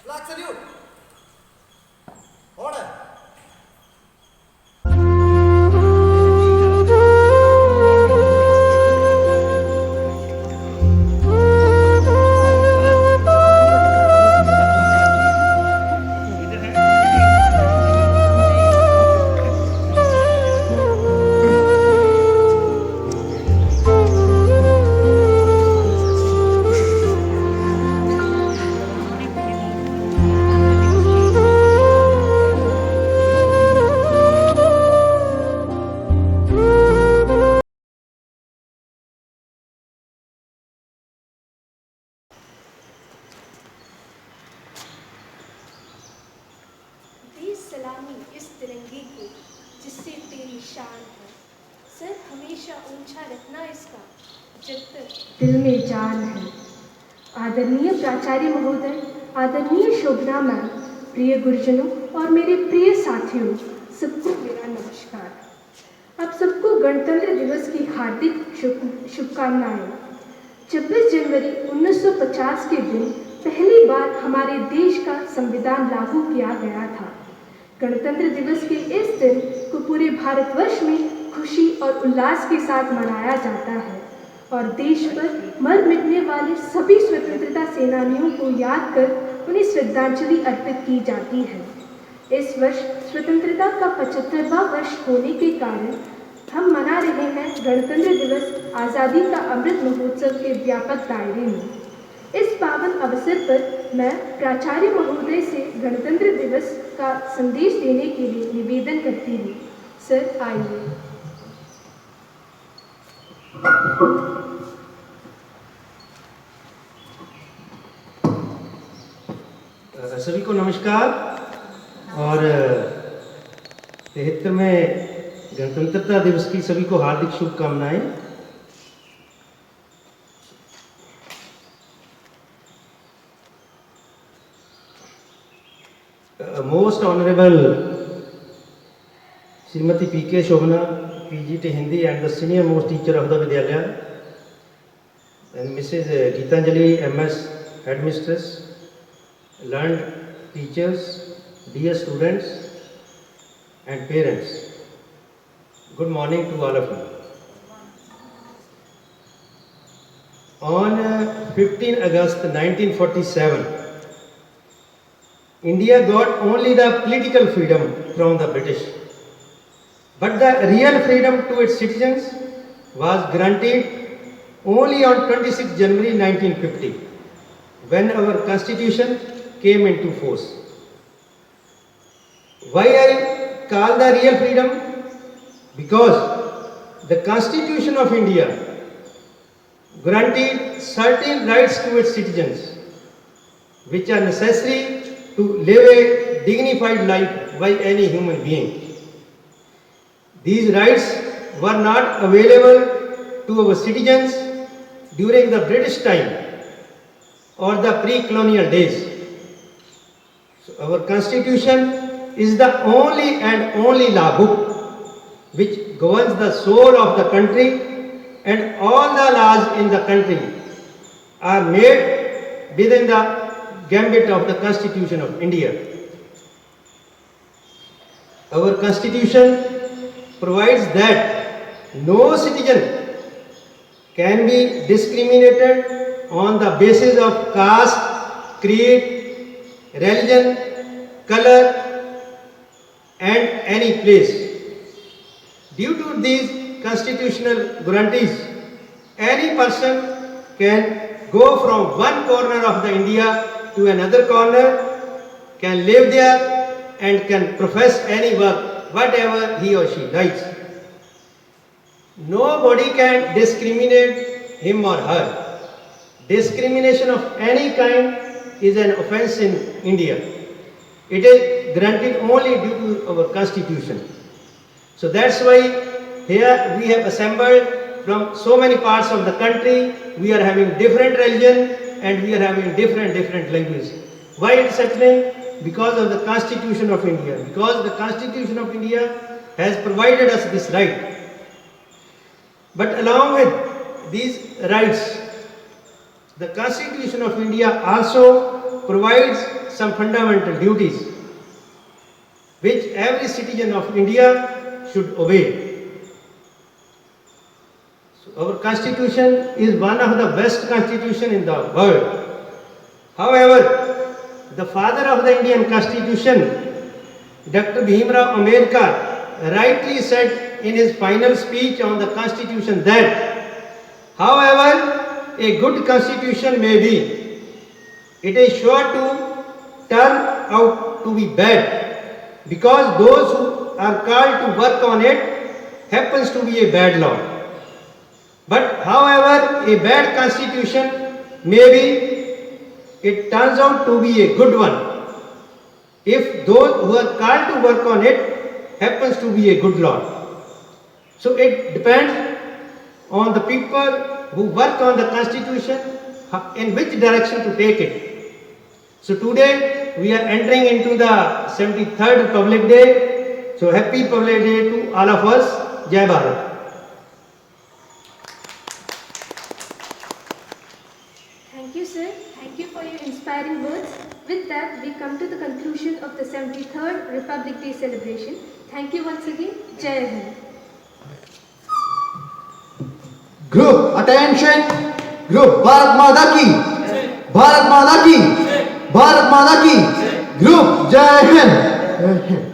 Flag salute. Order. दे सलामी इस तिरंगे को जिससे तेरी शान है। सर हमेशा ऊंचा रखना इसका जब तक दिल में जान है। आदरणीय प्राचार्य महोदय, आदरणीय शोभना मैम, प्रिय गुरुजनों और मेरे प्रिय साथियों, सबको मेरा नमस्कार। आप सबको गणतंत्र दिवस की हार्दिक शुभकामनाएं। 26 जनवरी 1950 के दिन पहली बार हमारे देश का संविधान लागू किया गया था। गणतंत्र दिवस के इस दिन को पूरे भारतवर्ष में खुशी और उल्लास के साथ मनाया जाता है और देश पर मर मिटने वाले सभी स्वतंत्रता सेनानियों को याद कर उन्हें श्रद्धांजलि अर्पित की जाती है। इस वर्ष स्वतंत्रता का 75वां वर्ष होने के कारण हम मना रहे हैं गणतंत्र दिवस आज़ादी का अमृत महोत्सव के व्यापक दायरे में। इस पावन अवसर पर मैं प्राचार्य महोदय से गणतंत्र दिवस का संदेश देने के लिए निवेदन करती हूँ। सर आइए। सभी को नमस्कार और 73वें गणतंत्रता दिवस की सभी को हार्दिक शुभकामनाएं। Most honourable Shrimati PK. Shobhana, PGT Hindi and the senior most teacher of the Vidyalaya, and Mrs. Geetanjali MS, headmistress, learned teachers, dear students and parents. Good morning to all of you. On 15 August 1947, India got only the political freedom from the British, but the real freedom to its citizens was granted only on 26 January 1950, when our constitution came into force. Why I call the real freedom? Because the Constitution of India granted certain rights to its citizens which are necessary to live a dignified life by any human being. These rights were not available to our citizens during the British time or the pre-colonial days. So our constitution is the only and only law book which governs the soul of the country, and all the laws in the country are made within the gambit of the Constitution of India. Our constitution provides that no citizen can be discriminated on the basis of caste, creed, religion, color and any place. Due to these constitutional guarantees, any person can go from one corner of the India to another corner, can live there and can profess any work, whatever he or she likes. Nobody can discriminate him or her. Discrimination of any kind is an offense in India. It is granted only due to our constitution. So that's why here we have assembled from so many parts of the country. We are having different religion and we are having different language. Why it is happening? Because of the Constitution of India. Because the Constitution of India has provided us this right. But along with these rights, the Constitution of India also provides some fundamental duties which every citizen of India should obey. So our constitution is one of the best constitution in the world. However, the father of the Indian constitution, Dr. Bhimrao Ambedkar, rightly said in his final speech on the constitution that, however a good constitution may be, it is sure to turn out to be bad, because those who are called to work on it happens to be a bad law. But however a bad constitution may be, it turns out to be a good one if those who are called to work on it happens to be a good law. So it depends on the people who work on the constitution in which direction to take it. So today we are entering into the 73rd Republic Day. So happy Republic Day to all of us. Jai Bharat. Thank you, sir. Thank you for your inspiring words. With that, we come to the conclusion of the 73rd Republic Day celebration. Thank you once again. Jai Hind. Group, attention! Group, Bharat Mata ki! Bharat Mata ki! Bharat Mata ki! Group, Jai Hind!